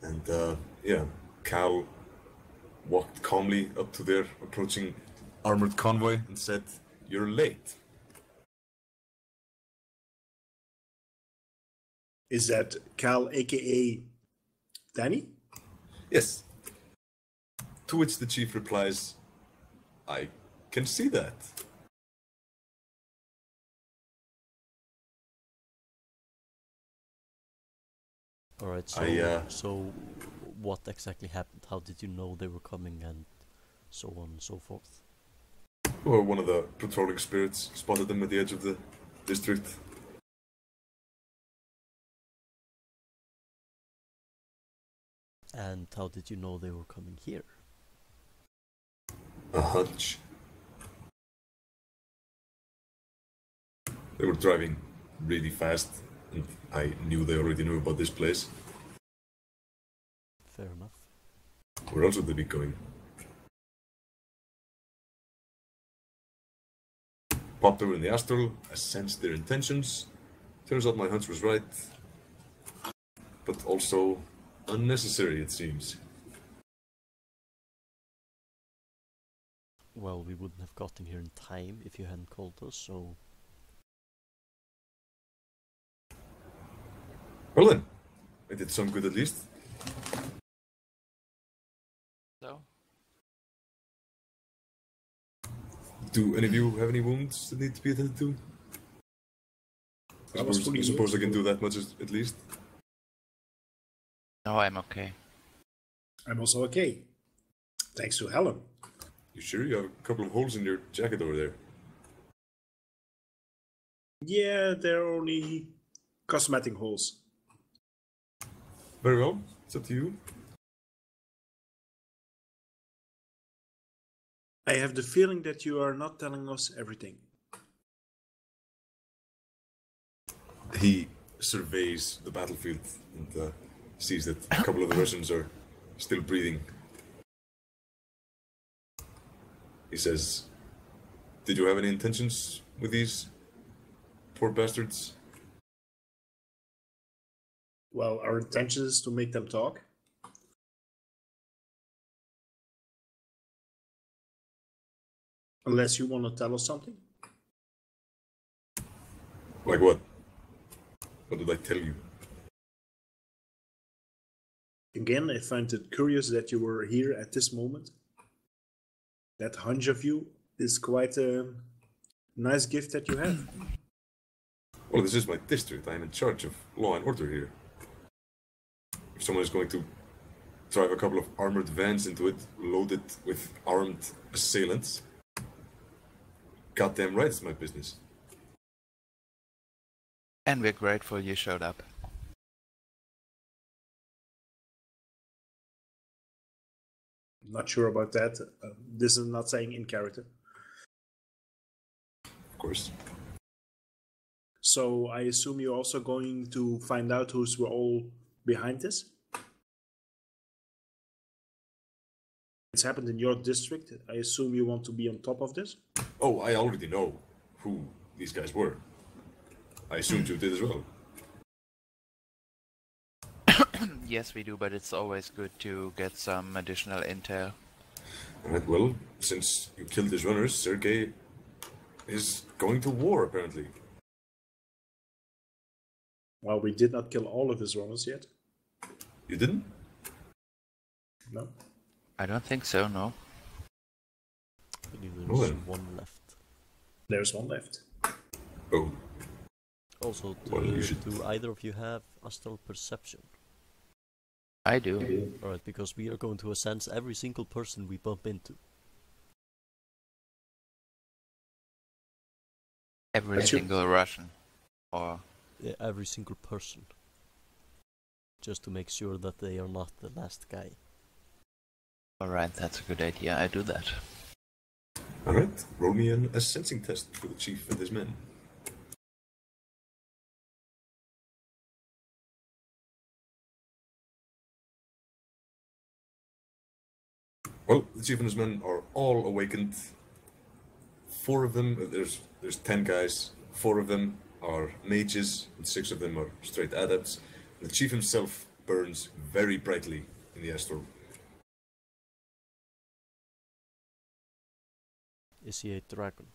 And yeah, Cal walked calmly up to their approaching armored convoy and said, "You're late." Is that Cal, aka Dani? Yes. To which the chief replies, "I can see that." Alright, so what exactly happened? How did you know they were coming and so on and so forth? Well, one of the patrolling spirits spotted them at the edge of the district. And how did you know they were coming here? A hunch. They were driving really fast, and I knew they already knew about this place. Fair enough. Where else would they be going? Popped over in the astral, I sensed their intentions. Turns out my hunch was right. But also unnecessary, it seems. Well, we wouldn't have gotten here in time if you hadn't called us, so... Well then, I did some good at least. So? Do any of you have any wounds that need to be attended to? I suppose I can do that much at least. No, I'm okay. I'm also okay. Thanks to Helen. You sure? You have a couple of holes in your jacket over there. Yeah, they're only cosmetic holes. Very well, it's up to you. I have the feeling that you are not telling us everything. He surveys the battlefield and sees that a couple of the Russians are still breathing. He says, "Did you have any intentions with these poor bastards?" Well, our intention is to make them talk. Unless you want to tell us something. Like what? What did I tell you? Again, I find it curious that you were here at this moment. That hunch of you is quite a nice gift that you have. Well, this is my district. I am in charge of law and order here. If someone is going to drive a couple of armored vans into it, loaded with armed assailants, goddamn right it's my business. And we're grateful you showed up. Not sure about that. This is not saying in character. Of course. So I assume you're also going to find out who's were all behind this? It's happened in your district. I assume you want to be on top of this? Oh, I already know who these guys were. I assumed you did as well. Yes, we do, but it's always good to get some additional intel. Alright, well, since you killed his runners, Sergei is going to war, apparently. Well, we did not kill all of his runners yet. You didn't? No. I don't think so, no. I believe there's one left. There's one left. Oh. Also, Well, you should... do either of you have astral perception? I do. Alright, because we are going to sense every single person we bump into. Every single Russian. Or... Yeah, every single person. Just to make sure that they are not the last guy. Alright, that's a good idea, I do that. Alright, roll me a sensing test for the chief and his men. Well, the chief and his men are all awakened. 4 of them, there's 10 guys, 4 of them are mages, and 6 of them are straight adepts. The chief himself burns very brightly in the astral. Is he a dragon?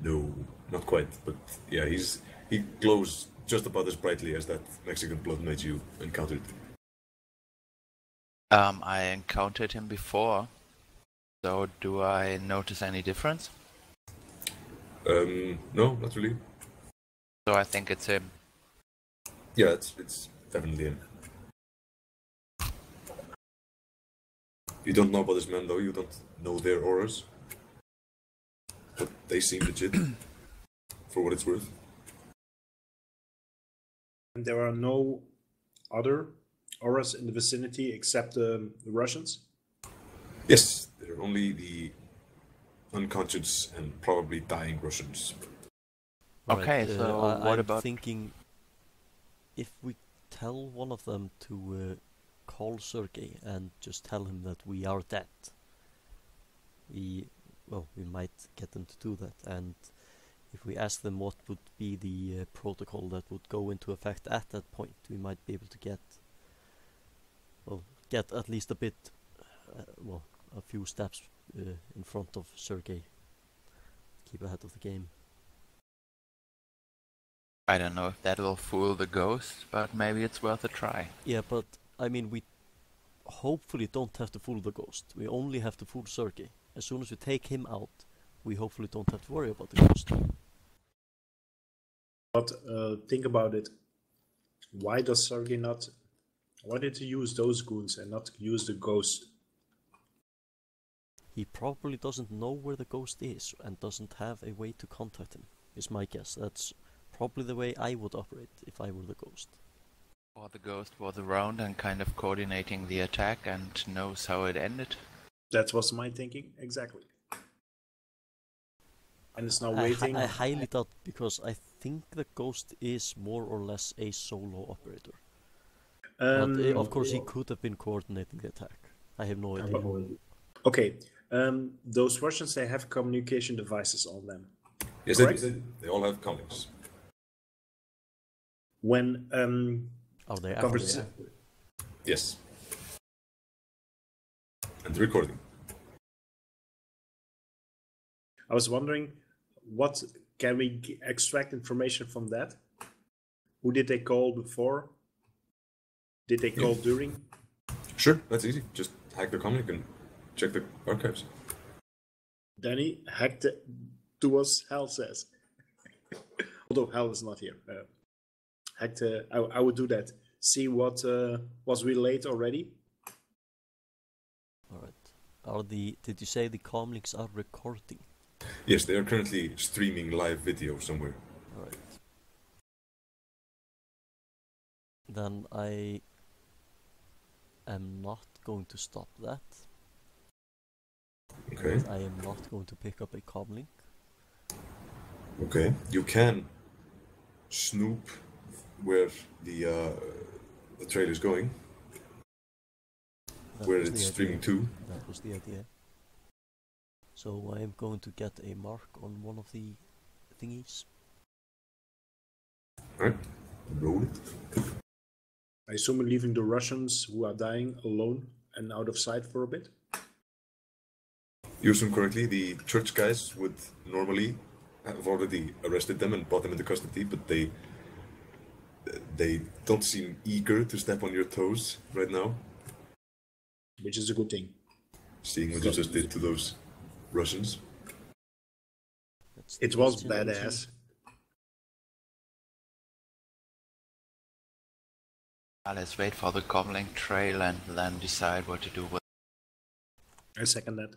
No, not quite, but yeah, he glows just about as brightly as that Mexican blood mage you encountered. I encountered him before, so do I notice any difference? No, not really. So I think it's him. Yeah, it's definitely him. You don't know about this man, though. You don't know their auras. But they seem legit, for what it's worth. And there are no other auras in the vicinity except the Russians? Yes, they're only the unconscious and probably dying Russians. Okay, so what I'm about... thinking if we tell one of them to call Sergei and just tell him that we are dead, we might get them to do that. And if we ask them what would be the protocol that would go into effect at that point, we might be able to get at least a bit, a few steps in front of Sergei. Keep ahead of the game. I don't know if that will fool the ghost, but maybe it's worth a try. Yeah, but I mean, we hopefully don't have to fool the ghost. We only have to fool Sergei. As soon as we take him out, we hopefully don't have to worry about the ghost. But think about it. Why does Sergei not... Why did he use those goons and not use the ghost? He probably doesn't know where the ghost is and doesn't have a way to contact him, is my guess. That's probably the way I would operate if I were the ghost. Or the ghost was around and kind of coordinating the attack and knows how it ended. That was my thinking, exactly. And it's now waiting. I highly doubt, because I think the ghost is more or less a solo operator. But of course he could have been coordinating the attack. I have no idea. Okay, those Russians, they have communication devices on them. Yes, they all have comms. When are they Yes. And recording. I was wondering, what can we extract information from that? Who did they call before? Did they call during? Sure, that's easy. Just hack the comlink and check the archives. Dani, hack to us, Hal says. Although Hal is not here. I would do that. See what was relayed already. Alright. Did you say the comlinks are recording? Yes, they are currently streaming live video somewhere. Alright. Then I am not going to stop that. Okay. I am not going to pick up a comlink. Okay. You can snoop where the trail is going. Where it's streaming to. That was the idea. So I am going to get a mark on one of the thingies. Alright. Roll it. I assume we're leaving the Russians who are dying alone and out of sight for a bit? You assume correctly, the church guys would normally have already arrested them and brought them into custody, but they don't seem eager to step on your toes right now. Which is a good thing. Seeing what you just did to those Russians. It was badass. Let's wait for the comlink trail and then decide what to do with it. I second that.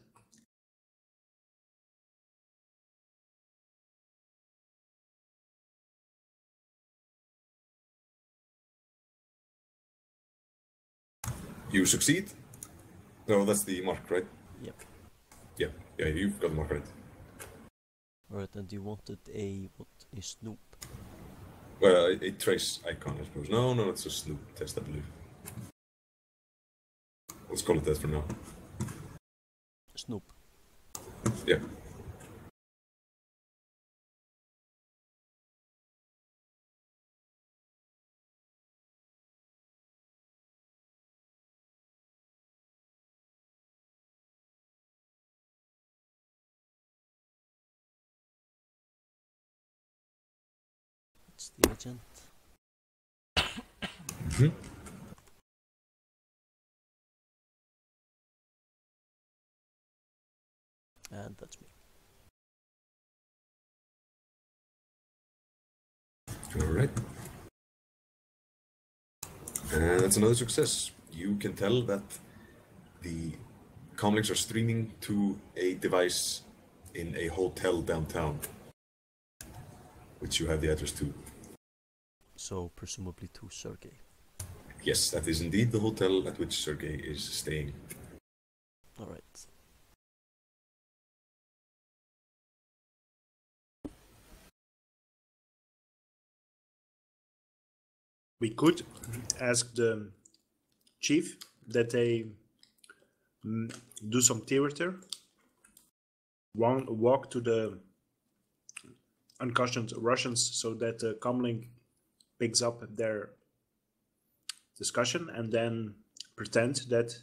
You succeed? No, that's the mark, right? Yep. Yeah, you've got the mark right. Alright, and you wanted a snoop? Well, a trace icon, I suppose. No, it's a snoop test, I believe. Let's call it that for now. Snoop. Yeah. That's the agent. Mhm. And that's me. Alright. And that's another success. You can tell that the comlinks are streaming to a device in a hotel downtown, which you have the address to. So presumably to Sergei. Yes, that is indeed the hotel at which Sergei is staying. Alright. We could ask the chief that they do some theater, walk to the unconscious Russians so that the comlink picks up their discussion and then pretend that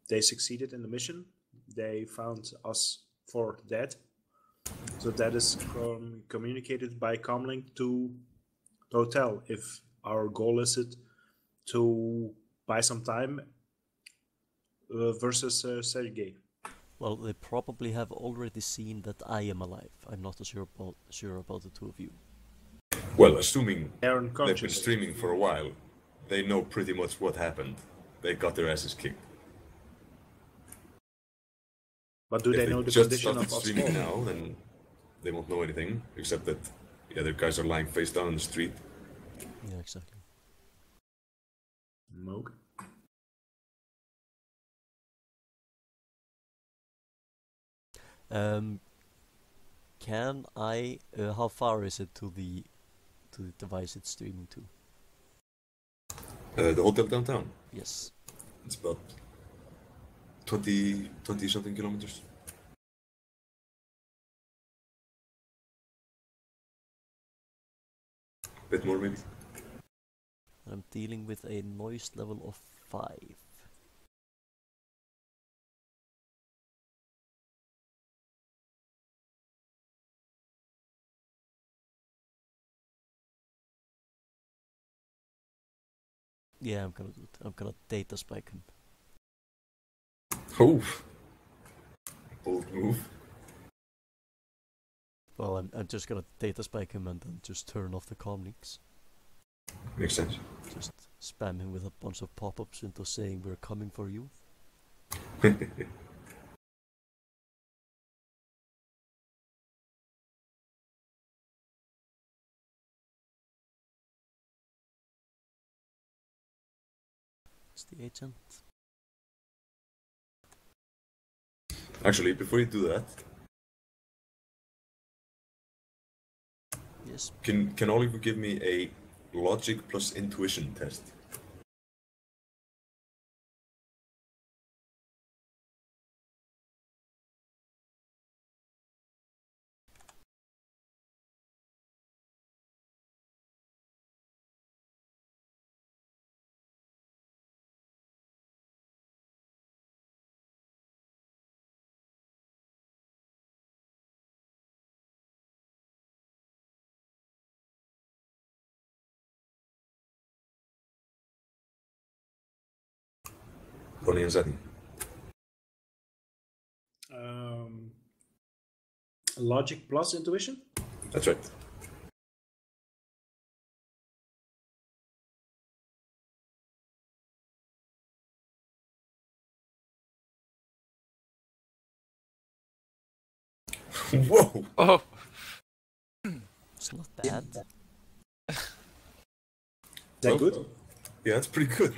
they succeeded in the mission. They found us for dead. So that is communicated by comlink to the hotel. If our goal is it to buy some time versus Sergei. Well, they probably have already seen that I am alive. I'm not sure about the two of you. Well, assuming They're they've been unconscious. streaming for a while, they know pretty much what happened. They got their asses kicked. But do If they know the just condition started of us streaming all? now, then they won't know anything, except that the other guys are lying face down on the street. Yeah, exactly. Okay. Can I? How far is it to the device it's streaming to? The hotel downtown, Yes. it's about 20 something kilometers. Bit more maybe. I'm dealing with a noise level of 5. Yeah, I'm gonna do it. I'm gonna data spike him. Oh! Bold move. Well, I'm just gonna data spike him and then just turn off the comm links. Makes sense. Just spam him with a bunch of pop-ups into saying we're coming for you. It's the agent. Actually, before you do that, Yes. can all of you give me a logic plus intuition test? Ronni and Zatni. Logic plus intuition? That's right. Whoa! Oh, It's not bad. Is that good? Yeah, that's pretty good.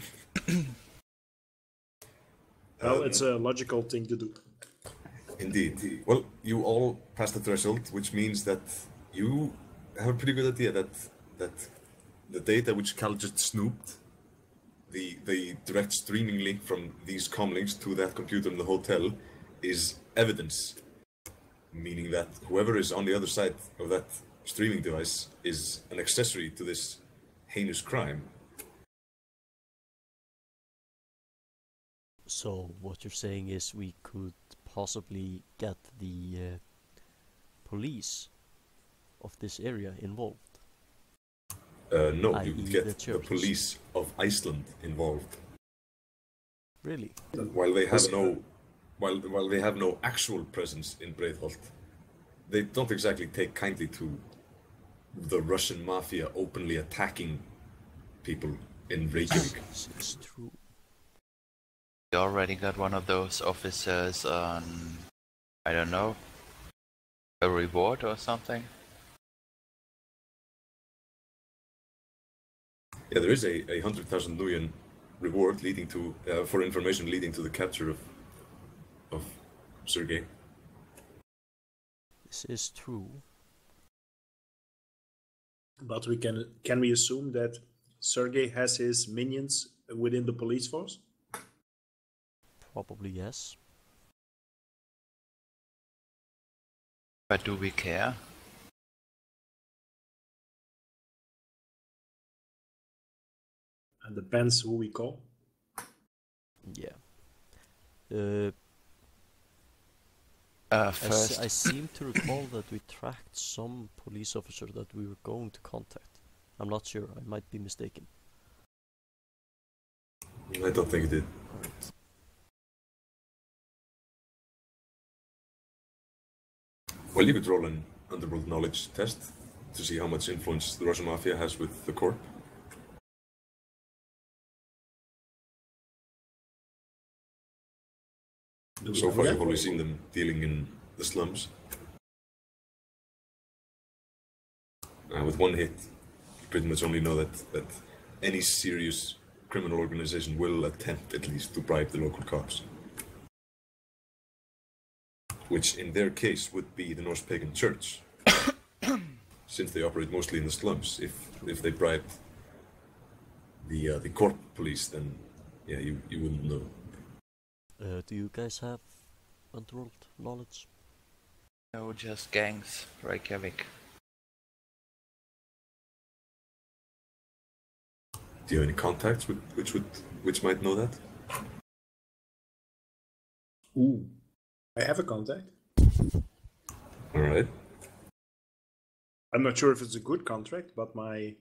Well, it's a logical thing to do. Indeed. Well, you all passed the threshold, which means that you have a pretty good idea that the data which Cal just snooped, the direct streaming link from these comlinks to that computer in the hotel, is evidence. Meaning that whoever is on the other side of that streaming device is an accessory to this heinous crime. So what you're saying is we could possibly get the police of this area involved. No, i.e. you would the get the churches. police of Iceland involved. Really? While they have while they have no actual presence in Breiðholt, they don't exactly take kindly to the Russian mafia openly attacking people in Reykjavík. This is true. We already got one of those officers on, I don't know, a reward or something. Yeah, there is a 100,000 nuyen reward leading to for information leading to the capture of Sergei. This is true. But can we assume that Sergei has his minions within the police force? Probably yes. But do we care? And depends who we call. Yeah. First, I seem to recall that we tracked some police officer that we were going to contact. I'm not sure, I might be mistaken. I don't think it did. Alright. Well, you could roll an underworld knowledge test to see how much influence the Russian mafia has with the corp. So far, you've only seen them dealing in the slums. With one hit, you pretty much only know that any serious criminal organization will attempt at least to bribe the local cops. Which in their case would be the Norse pagan church. Since they operate mostly in the slums. If they bribed the corp police, then yeah, you wouldn't know. Do you guys have underworld knowledge? no, just gangs, Reykjavík. Do you have any contacts which might know that? Ooh, I have a contact. All right. I'm not sure if it's a good contract, but my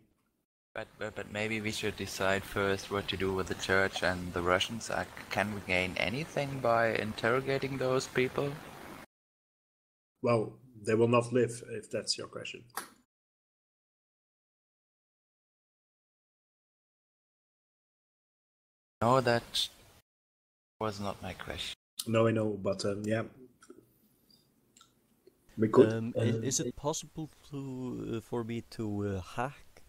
But maybe we should decide first what to do with the church and the Russians. Can we gain anything by interrogating those people? well, they will not live if that's your question. No, that was not my question. No, I know, but yeah, we could. Is it possible to for me to hack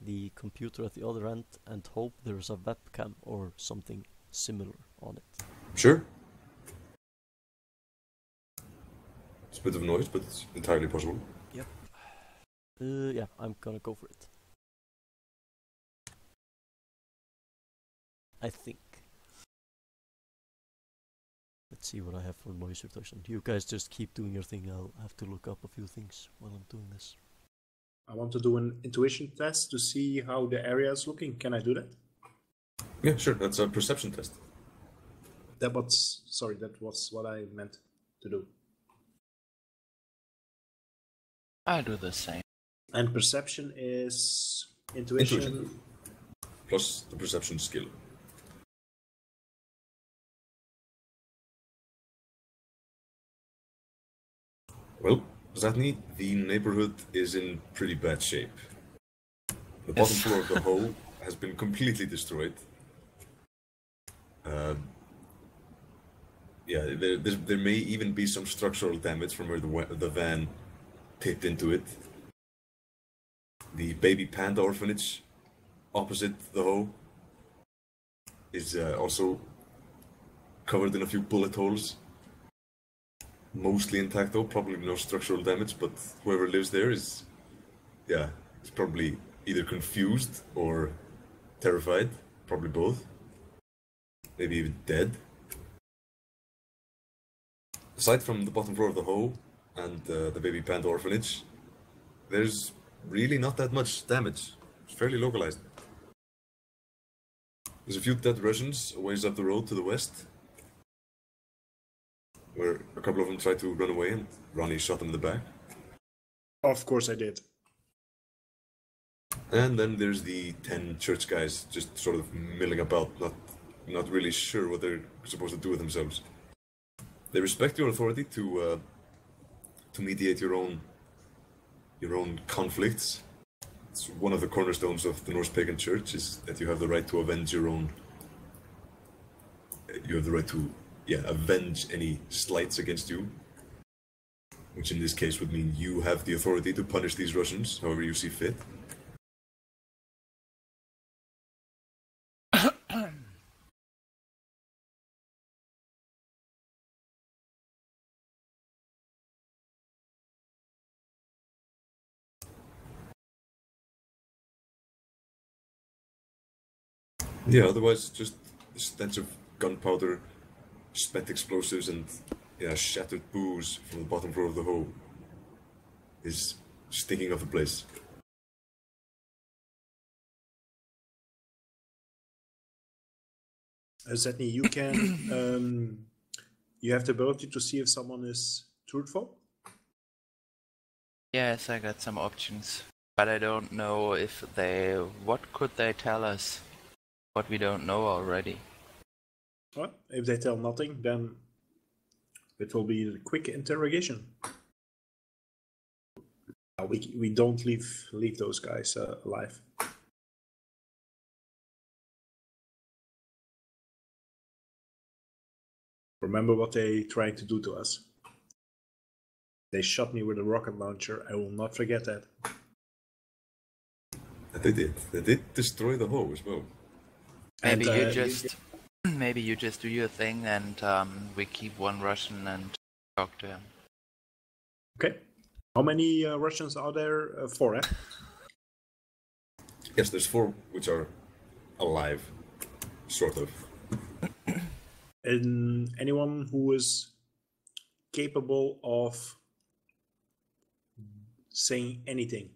the computer at the other end and hope there's a webcam or something similar on it? Sure. It's a bit of noise, but it's entirely possible. Yep. Yeah, I'm gonna go for it. I think. Let's see what I have for noise reduction. You guys just keep doing your thing. I'll have to look up a few things while I'm doing this. I want to do an intuition test to see how the area is looking. Can I do that? Yeah, sure. That's a perception test. That was what I meant to do. I'll do the same. And perception is intuition. Plus the perception skill. Well, Zatni, the neighborhood is in pretty bad shape. The bottom floor of the hole has been completely destroyed. Yeah, there may even be some structural damage from where the van tipped into it. The baby panda orphanage opposite the hole is also covered in a few bullet holes. Mostly intact though, probably no structural damage, but whoever lives there is probably either confused or terrified, probably both. Maybe even dead. Aside from the bottom floor of the hole and the baby panda orphanage, there's really not that much damage. It's fairly localized. There's a few dead Russians a ways up the road to the west, where a couple of them tried to run away and Ronnie shot them in the back. Of course I did. And then there's the 10 church guys just sort of milling about, not really sure what they're supposed to do with themselves. They respect your authority to mediate your own conflicts. It's one of the cornerstones of the Norse pagan church is that you have the right to avenge your own. You have the right to, avenge any slights against you. Which in this case would mean you have the authority to punish these Russians however you see fit. Yeah, otherwise just the stench of gunpowder, spent explosives, and shattered booze from the bottom floor of the hole is stinking of the place. Zatni, you can you have the ability to see if someone is truthful. Yes, I got some options, but I don't know if they. What could they tell us? What we don't know already. Well, if they tell nothing, then it will be a quick interrogation. We don't leave those guys alive. Remember what they tried to do to us. They shot me with a rocket launcher. I will not forget that. They did. They did destroy the hole as well. Maybe maybe you just do your thing and we keep one Russian and talk to him. Okay. How many Russians are there? 4, eh? Yes, there's 4 which are alive, sort of. And anyone who is capable of saying anything.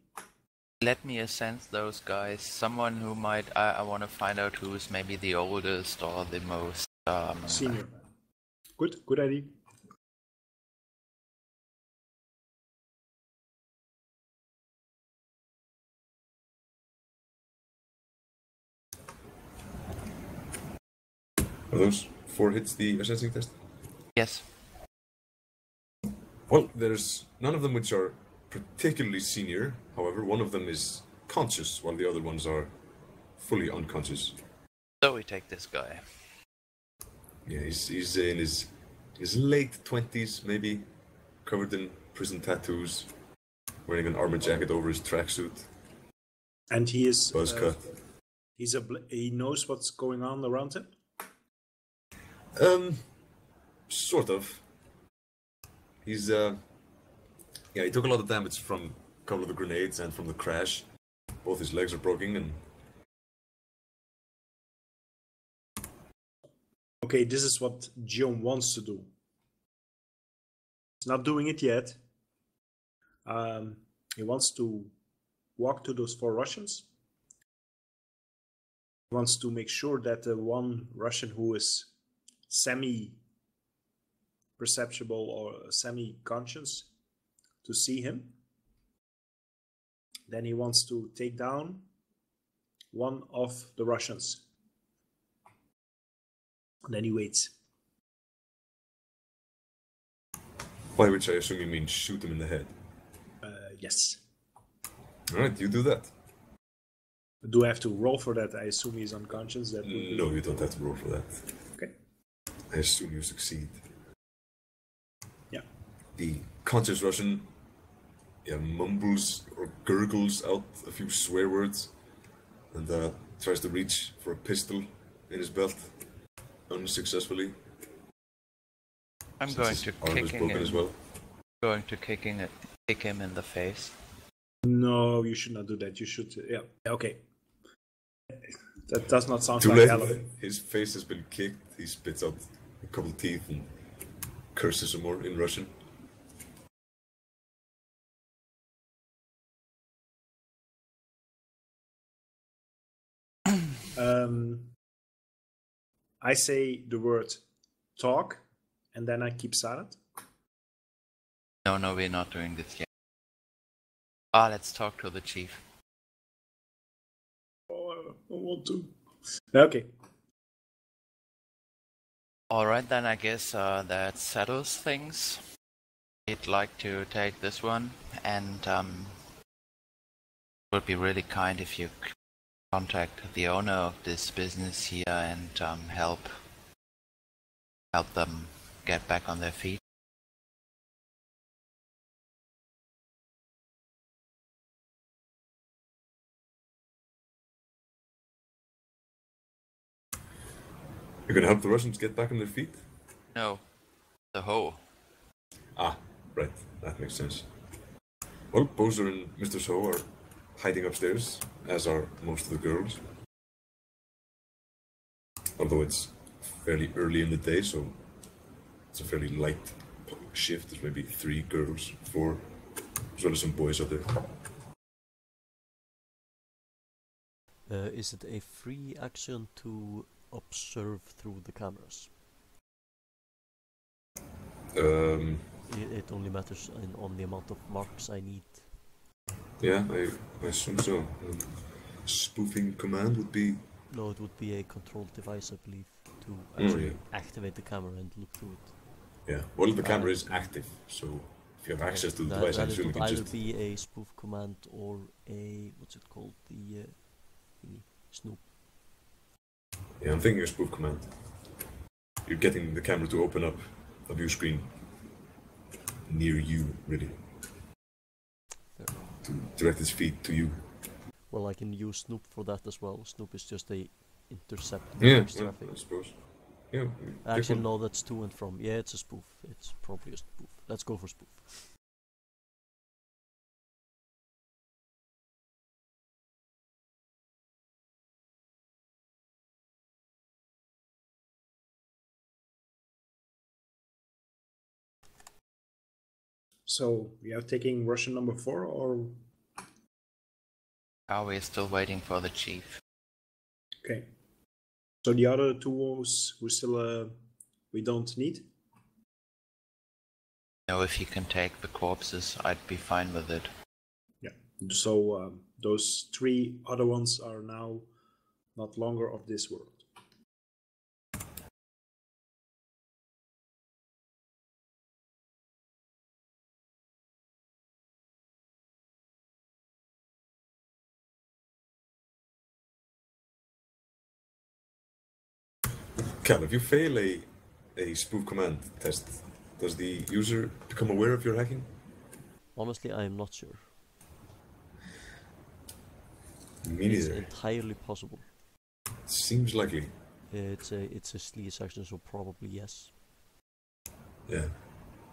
Let me sense those guys. Someone who might. I want to find out who's maybe the oldest or the most senior. Good idea. Are those 4 hits the assessing test? Yes. Well, there's none of them which are particularly senior. However, one of them is conscious, while the other ones are fully unconscious. So we take this guy. Yeah, he's in his late 20s, maybe, covered in prison tattoos, wearing an armor jacket over his tracksuit. And he is buzz cut. He knows what's going on around him. Sort of. He's he took a lot of damage from a couple of the grenades and from the crash. Both his legs are broken and... Okay, this is what Gioom wants to do. He's not doing it yet. He wants to walk to those 4 Russians. He wants to make sure that the one Russian who is semi-perceptible or semi-conscious to see him. Then he wants to take down one of the Russians. And then he waits. By which I assume you mean shoot him in the head. Yes. Alright, you do that. Do I have to roll for that? I assume he's unconscious. No, you don't have to roll for that. Okay. I assume you succeed. Yeah. The conscious Russian mumbles or gurgles out a few swear words and tries to reach for a pistol in his belt unsuccessfully. I'm going to kick him as well. Going to kick him in the face. No, you should not do that. You should. Yeah. Okay. That does not sound Too like late. Helen. His face has been kicked. He spits out a couple of teeth and curses some more in Russian. I say the word talk, and then I keep silent. No, we're not doing this yet. Let's talk to the chief. I want to. Okay. Alright, then I guess that settles things. I'd like to take this one, and it would be really kind if you could contact the owner of this business here and help them get back on their feet. You're gonna help the Russians get back on their feet? No, the hoe. Ah, right. That makes sense. Well, Bowser and Mr. So are hiding upstairs, as are most of the girls. Although it's fairly early in the day, so it's a fairly light shift. There's maybe 3 girls, 4, as well as some boys out there. Is it a free action to observe through the cameras? It only matters on the amount of marks I need. Yeah, I assume so. Spoofing command would be... No, it would be a controlled device, I believe, to actually activate the camera and look through it. Yeah, well, the camera is active, so if you have access to the device, I Then it assume you would can either just... be a spoof command or a, what's it called, the thingy, snoop. Yeah, I'm thinking a spoof command. You're getting the camera to open up a view screen near you, really. Fair. To direct its feed to you. Well, I can use Snoop for that as well. Snoop is just a intercept Yeah, traffic. I suppose. Yeah, Actually, no, that's to and from. Yeah, it's a spoof. It's probably a spoof. Let's go for spoof. So we are taking Russian number 4, or Are we still waiting for the chief? okay? So the other 2 who still we don't need. No, if you can take the corpses, I'd be fine with it. Yeah. So those 3 other ones are now not longer of this world. Cal, if you fail a spoof command test, does the user become aware of your hacking? Honestly, I am not sure. Me It's neither. entirely possible. Seems likely. It's a sleaze action, so probably yes. Yeah.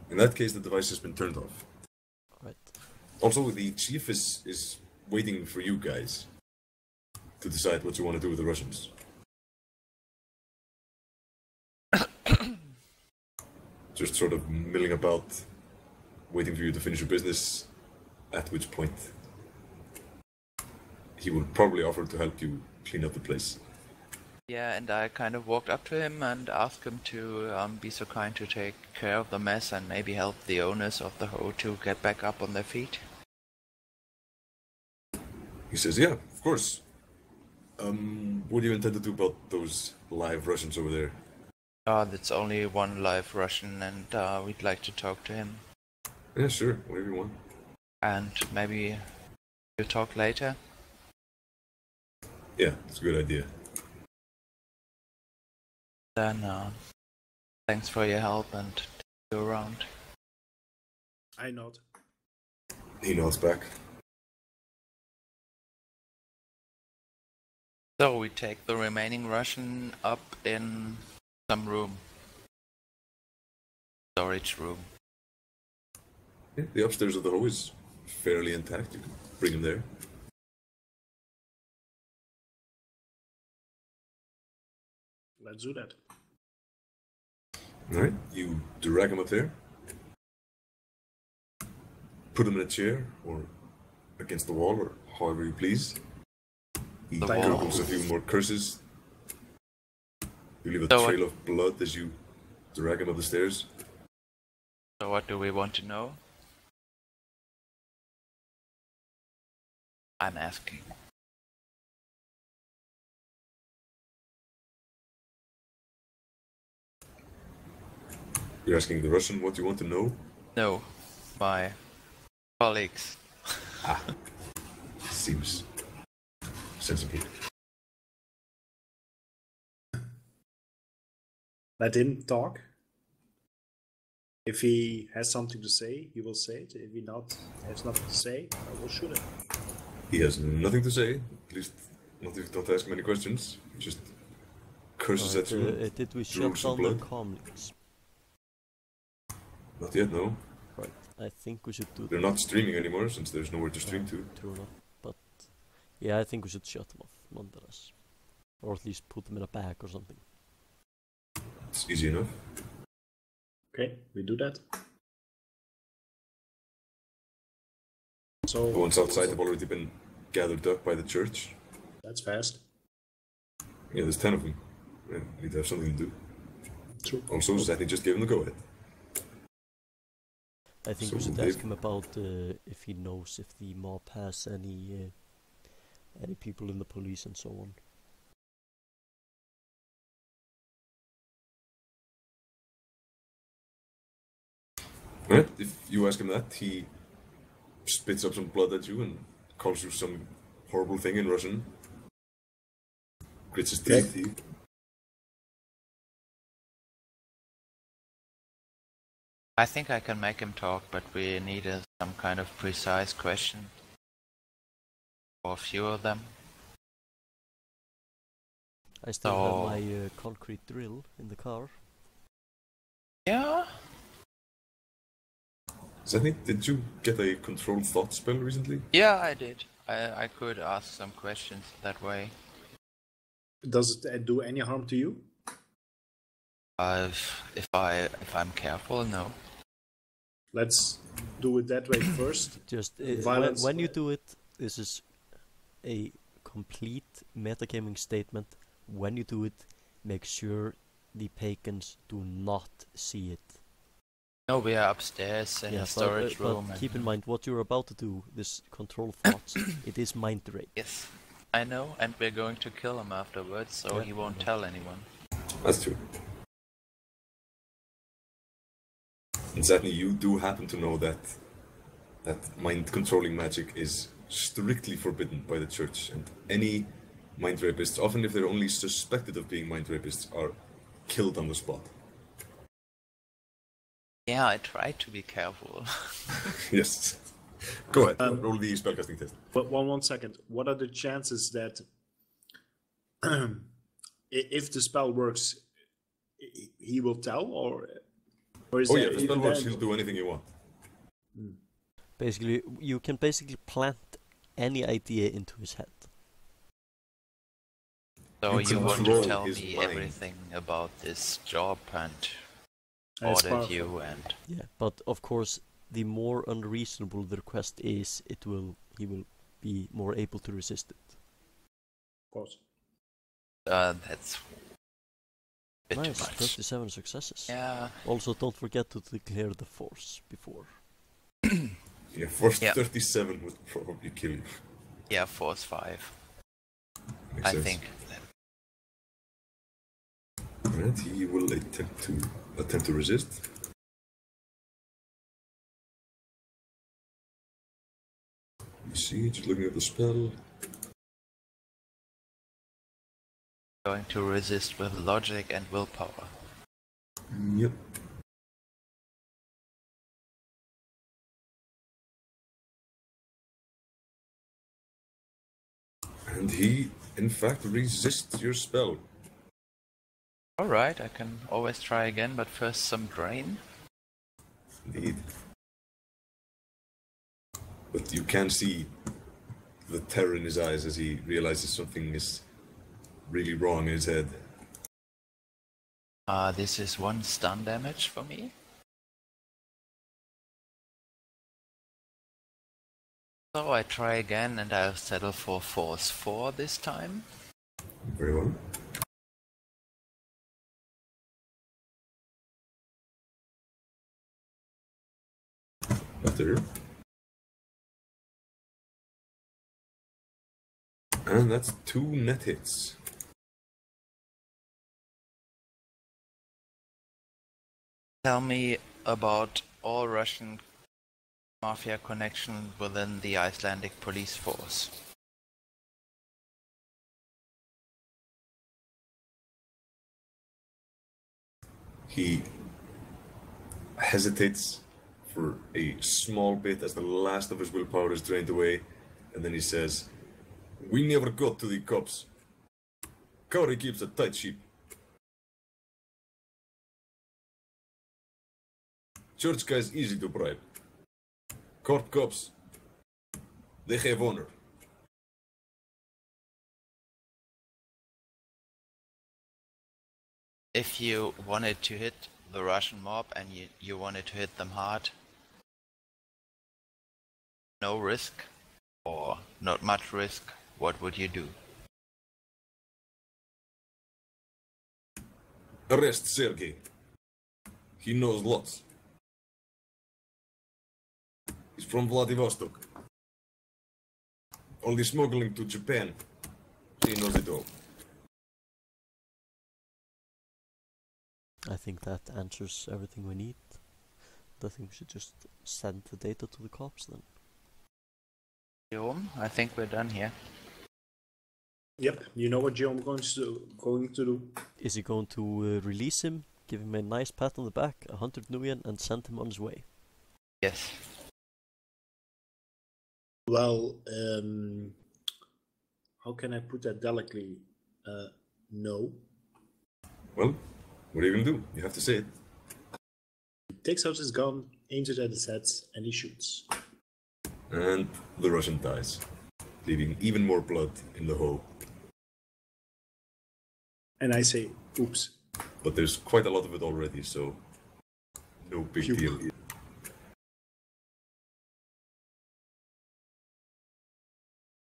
In that case, the device has been turned off. Right. Also, the chief is waiting for you guys to decide what you want to do with the Russians. Just sort of milling about, waiting for you to finish your business, at which point he will probably offer to help you clean up the place. Yeah, and I kind of walked up to him and asked him to be so kind to take care of the mess and maybe help the owners of the hoe to get back up on their feet. He says, yeah, of course. What do you intend to do about those live Russians over there? That's only one live Russian, and we'd like to talk to him. Yeah, sure, whatever you want. And maybe we'll talk later. Yeah, it's a good idea. Then, thanks for your help and see you around. I nod. He nods back. So we take the remaining Russian up in some room. Storage room. Yeah, the upstairs of the hoe is fairly intact. You can bring him there. Let's do that. Alright, you drag him up there. Put him in a chair, or against the wall, or however you please. He The gurgles wall. a few more curses. You leave a So trail of blood as you drag him up the stairs. So what do we want to know? I'm asking. You're asking the Russian what you want to know? No, my colleagues. Ah, seems sensible. Let him talk. If he has something to say, he will say it. If he has nothing to say, I will shoot him. He has nothing to say, at least not if you don't ask many questions. He just curses at you. and Did we drools shut some down the blood. comlinks? Not yet, no. Right, I think we should do They're not streaming anymore since there's nowhere to stream to. True enough, but yeah, I think we should shut them off, nonetheless. Or at least put them in a bag or something. It's easy enough. Okay, we do that. So The ones outside have already been gathered up by the church. that's fast. Yeah, there's 10 of them. Yeah, need to have something to do. True. Also, Zatni just gave him the go-ahead. I think So we should they've- ask him about if he knows if the mob has any people in the police and so on. Right? If you ask him that, he spits up some blood at you and calls you some horrible thing in Russian. Grits his teeth. I think I can make him talk, but we need some kind of precise question. For a few of them. I still So- have my concrete drill in the car. Yeah? Zatni, did you get a controlled thought spell recently? Yeah, I did. I could ask some questions that way. Does it do any harm to you? If I'm careful, no. Let's do it that way first. Just Violence. when you do it, this is a complete metagaming statement. When you do it, make sure the pagans do not see it. No, we are upstairs in a storage room. But keep in mind what you're about to do. This control thoughts. It is mind rape. Yes, I know, and we're going to kill him afterwards, so Yeah, he won't I know. tell anyone. That's true. And Zatni, you do happen to know that mind-controlling magic is strictly forbidden by the church, and any mind rapists, often if they're only suspected of being mind rapists, are killed on the spot. Yeah, I tried to be careful. Yes. Go ahead, roll the spellcasting test. But one second. What are the chances that if the spell works, he will tell, or is Oh that yeah, the spell even works, then- he'll do anything you want. Basically, you can basically plant any idea into his head. So You you want control to tell his me mind. everything about this job and That's ordered powerful. you and... Yeah, but of course, the more unreasonable the request is, he will be more able to resist it. Of course. That's... bit Nice, too much. 37 successes. Yeah, Also, don't forget to declare the force before. Yeah, first Yeah. 37 would probably kill you. yeah, force 5. Makes I sense. think. Alright, he will attempt to resist. Let me see, just looking at the spell. Going to resist with logic and willpower. Yep. And he, in fact, resists your spell. Alright, I can always try again, but first some drain. Indeed. But you can see the terror in his eyes as he realizes something is really wrong in his head. This is 1 stun damage for me. So I try again and I'll settle for force 4 this time. Very well. Better. And that's 2 net hits. Tell me about all Russian mafia connection within the Icelandic police force. He hesitates for a small bit as the last of his willpower is drained away, and then he says, "We never got to the cops. Kauri keeps a tight ship. Church guys easy to bribe. Court cops, they have honor." If you wanted to hit the Russian mob and you wanted to hit them hard, no risk or not much risk, what would you do? Arrest Sergei. He knows lots. He's from Vladivostok. All the smuggling to Japan. He knows it all. I think that answers everything we need. I think we should just send the data to the cops then. Gioom, I think we're done here. Yep, you know what Gioom going to do? Is he going to release him, give him a nice pat on the back, 100 nuyen, and send him on his way? Yes. Well, how can I put that delicately? No. Well, what are you gonna do? You have to say it. He takes out his gun, aims it at his head, and he shoots. And the Russian dies, leaving even more blood in the hole. And I say, oops. But there's quite a lot of it already, so no big Phew. deal.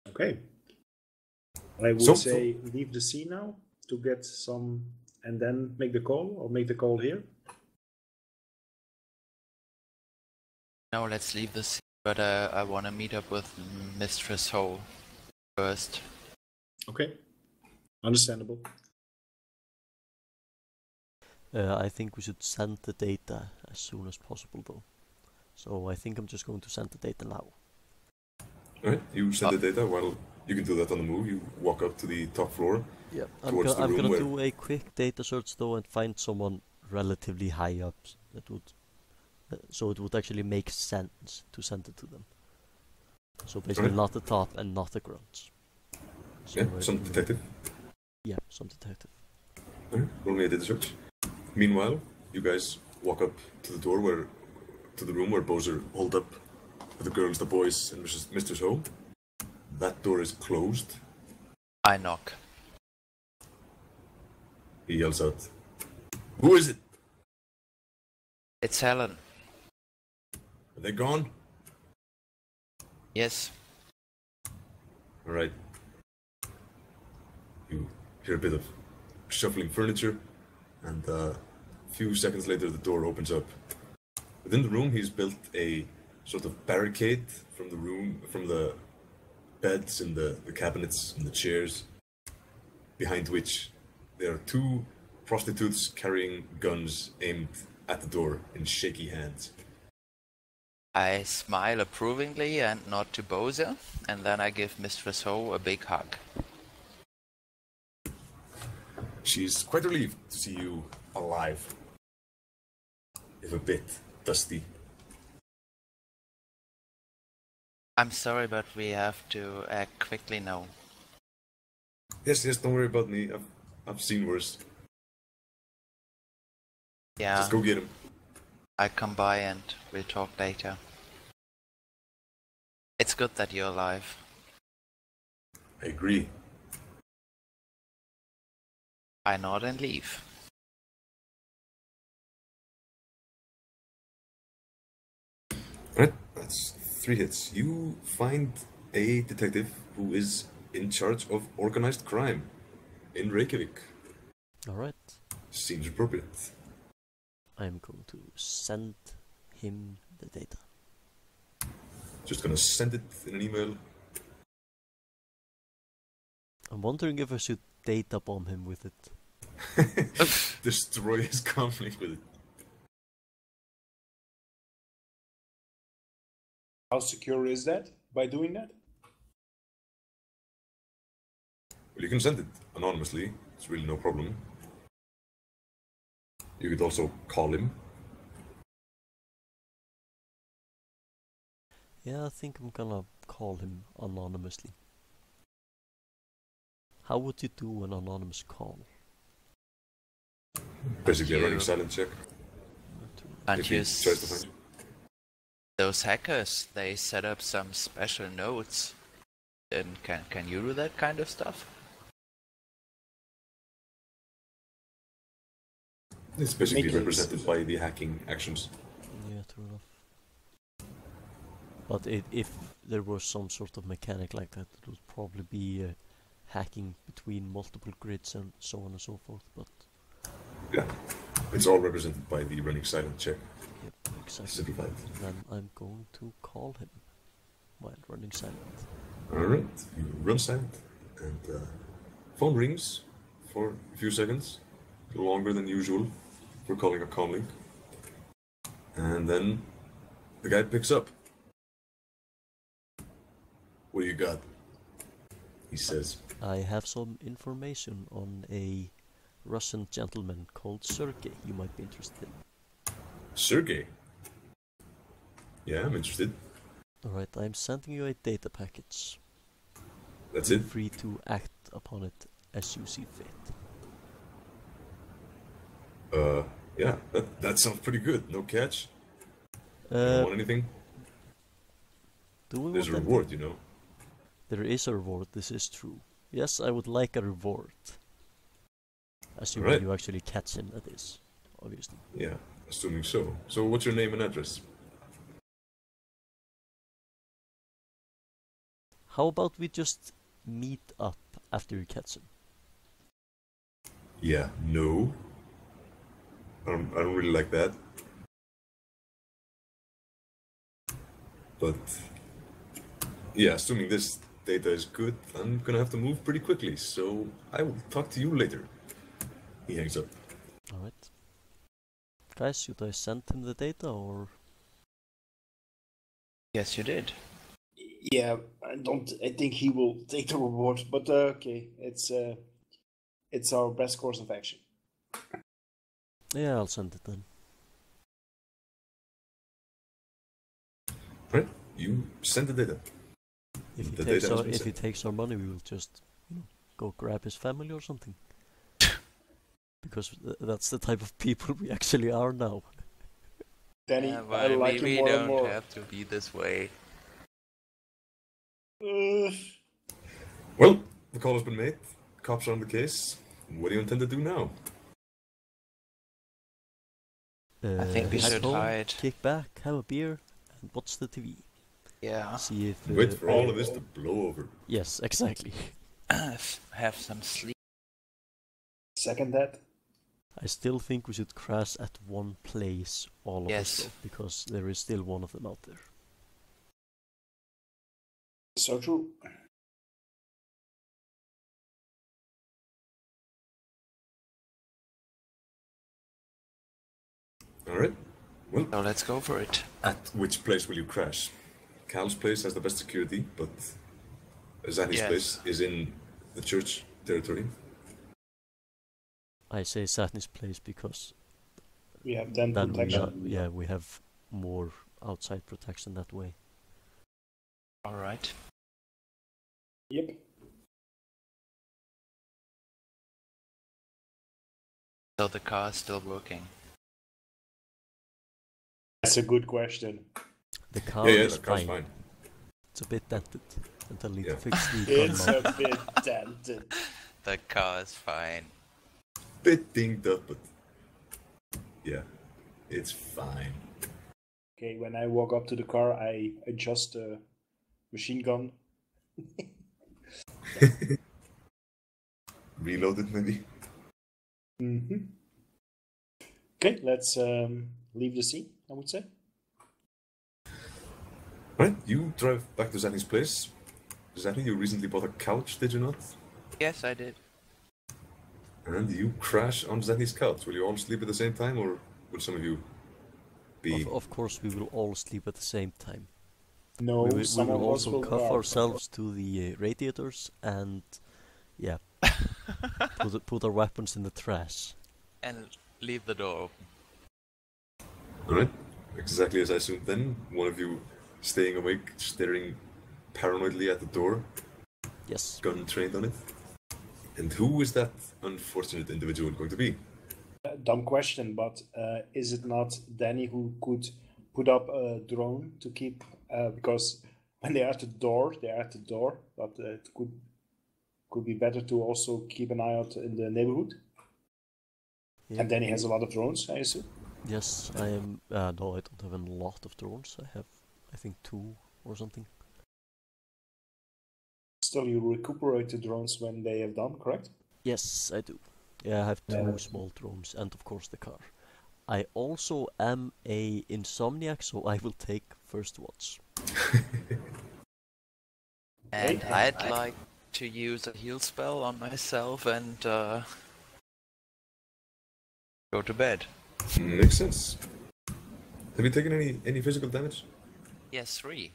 Okay. I would say leave the scene now to get some, and then make the call, or make the call here. No, let's leave this. But I want to meet up with Mistress Ho first. Okay. Understandable. I think we should send the data as soon as possible though. So I think I'm just going to send the data now. Alright, you send the data while you can do that on the move. You walk up to the top floor. Yeah, I'm towards the room gonna where- do a quick data search though and find someone relatively high up that would, so it would actually make sense to send it to them. So basically, Alright. not the top and not the grunts. So, Yeah, some detective. Yeah, some detective. Alright, roll me a data search. Meanwhile, you guys walk up to the door to the room where Bowser holed up with the girls, the boys, and Mr. Ho. That door is closed. I knock. He yells out, "Who is it? It's Helen. Are they gone?" Yes. Alright. You hear a bit of shuffling furniture, and a few seconds later the door opens up. Within the room he's built a sort of barricade from the beds and the cabinets and the chairs, behind which there are two prostitutes carrying guns aimed at the door in shaky hands. I smile approvingly and nod to Bowser, and then I give Mistress Ho a big hug. She's quite relieved to see you alive, if a bit dusty. I'm sorry, but we have to act quickly now. Yes, don't worry about me. I've seen worse. Yeah, Just go get him. I come by and we'll talk later. It's good that you're alive. I agree. I nod and leave. Right, that's 3 hits. You find a detective who is in charge of organized crime in Reykjavík. Alright. Seems appropriate. I'm going to send him the data. Just gonna send it in an email. I'm wondering if I should data bomb him with it. Destroy his conflict with it. How secure is that by doing that? Well, you can send it anonymously. It's really no problem. You could also call him. Yeah, I think I'm gonna call him anonymously. How would you do an anonymous call? Basically a You- running silent check. Can't If he you tries to find you. those hackers, they set up some special nodes. And can you do that kind of stuff? It's basically Make it- represented by the hacking actions. Yeah, true enough. But if there was some sort of mechanic like that, it would probably be hacking between multiple grids and so on and so forth. But Yeah. It's all represented by the running silent check. yep, exactly. Simplified. Then I'm going to call him while running silent. Alright. You run silent and phone rings for a few seconds. Longer than usual for calling a comlink. And then the guy picks up. What do you got? He says, I have some information on a Russian gentleman called Sergey you might be interested in. Sergey. Yeah, I'm interested. Alright, I'm sending you a data package. That's Feel it. free to act upon it as you see fit. Yeah, that sounds pretty good. No catch. You Uh, don't want anything? do we There's a want anything? reward, you know. There is a reward, this is true. Yes, I would like a reward. Assuming Right. you actually catch him, that is. Obviously. Yeah, assuming so. So what's your name and address? How about we just meet up after you catch him? Yeah, no. I don't really like that. But yeah, assuming this data is good, I'm gonna have to move pretty quickly, so I will talk to you later. He hangs up. Alright. Guys, should I send him the data or... Yes, you did. Yeah, I think he will take the reward, but okay, it's our best course of action. Yeah, I'll send it then. Right? You send the data. If he, The takes data has our, been if he sent. takes our money, we will just, go grab his family or something. Because that's the type of people we actually are now. Danny, Yeah, I but like we him more and don't more. have to be this way. Well, the call has been made. Cops are on the case. What do you intend to do now? I think we head should home, hide. kick back, have a beer, and watch the TV. Yeah. See if... Wait for all of this to blow over. Yes, exactly. Have some sleep. Second that. I still think we should crash at one place, all of Yes. us, though, because there is still one of them out there. So true. Alright. Well, So let's go for it. at which place will you crash? Cal's place has the best security, but Zatni's Yes. place is in the church territory. I say Zatni's place because We have 10 then protection. we have more outside protection that way. Alright. Yep. So the car is still working. That's a good question. The car Yeah, is the car's fine. fine. It's a bit dented, and I need Yeah. to fix the It's gun a bit dented. The car is fine. Bit dinged up, but yeah, it's fine. Okay, when I walk up to the car, I adjust the machine gun. Reload it, maybe. Mm-hmm. Okay, let's leave the scene, I would say. Right, you drive back to Zatni's place. Zatni, you recently bought a couch, did you not? Yes, I did. And you crash on Zatni's couch. Will you all sleep at the same time, or will some of you be... Of course, we will all sleep at the same time. No, we some will of us also will cuff guard. ourselves to the radiators and, yeah, put our weapons in the trash. And leave the door open. Alright, exactly as I assumed then. One of you staying awake, staring paranoidly at the door, Yes. gun trained on it. And who is that unfortunate individual going to be? Dumb question, but is it not Danny who could put up a drone to keep? Because when they are at the door, they are at the door. But it could be better to also keep an eye out in the neighborhood. Yep. And Danny has a lot of drones, I assume. Yes, I am. No, I don't have a lot of drones. I have, I think, 2 or something. Still, you recuperate the drones when they have done, correct? Yes, I do. Yeah, I have 2 small drones and, of course, the car. I also am a insomniac, so I will take first watch. And I'd like to use a heal spell on myself and go to bed. Makes sense. Have you taken any physical damage? Yes, 3.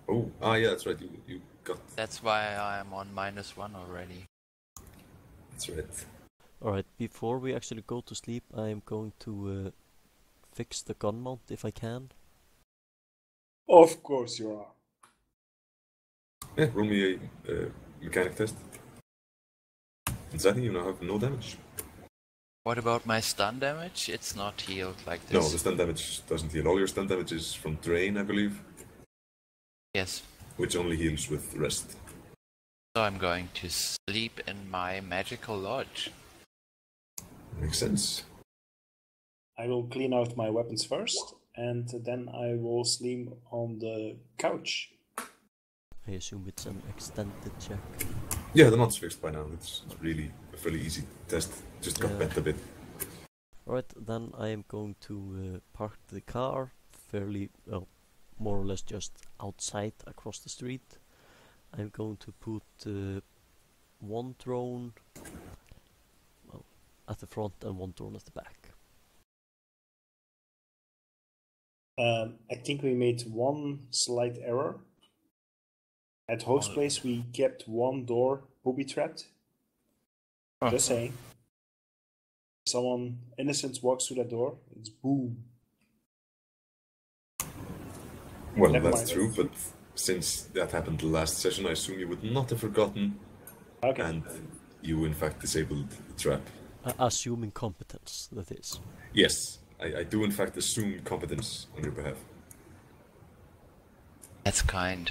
Oh, yeah, that's right. You got. That's why I'm on -1 already. That's right. Alright, before we actually go to sleep, I am going to fix the gun mount if I can. Of course you are. Yeah, roll me a mechanic test. And Zatni, you now have no damage. What about my stun damage? It's not healed like this. No, the stun damage doesn't heal. All your stun damage is from drain, I believe. Yes. Which only heals with rest. So I'm going to sleep in my magical lodge. Makes sense. I will clean out my weapons first, and then I will sleep on the couch. I assume it's an extended check. Yeah, the knot's fixed by now. It's really a fairly easy test. Just got bent a bit. Alright, then I am going to park the car fairly, well, more or less just outside across the street. I'm going to put 1 drone at the front and 1 drone at the back. I think we made one slight error. At host place, we kept 1 door booby-trapped. Just saying. Someone innocent walks through that door, it's boom. Well, Never that's mind. true, but since that happened last session, I assume you would not have forgotten. Okay. And you, in fact, disabled the trap. Assuming competence, that is. Yes, I do, in fact, assume competence on your behalf. That's kind.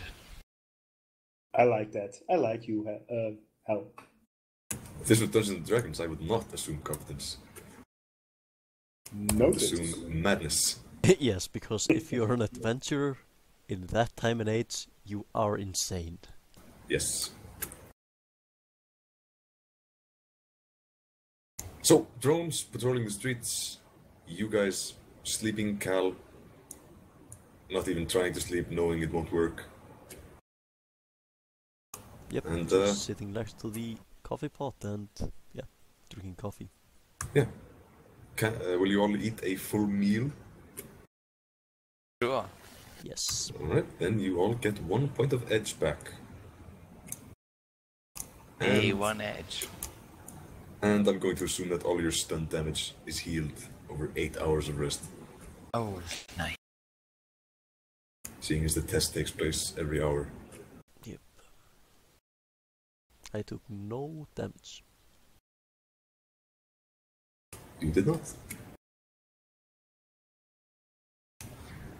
I like that. I like you, Hel. If this was Dungeons and Dragons, I would not assume competence. Noted. Assume madness. Yes, because if you're an adventurer in that time and age, you are insane. Yes. So, drones patrolling the streets, you guys sleeping, Cal, not even trying to sleep, knowing it won't work. Yep, And, just sitting next to the coffee pot and, yeah, drinking coffee. Yeah. Will you all eat a full meal? Sure. Yes. Alright, then you all get 1 point of edge back. Hey, And- 1 edge. And I'm going to assume that all your stun damage is healed over 8 hours of rest, Oh, nice. seeing as the test takes place every hour. Yep. I took no damage. You did not.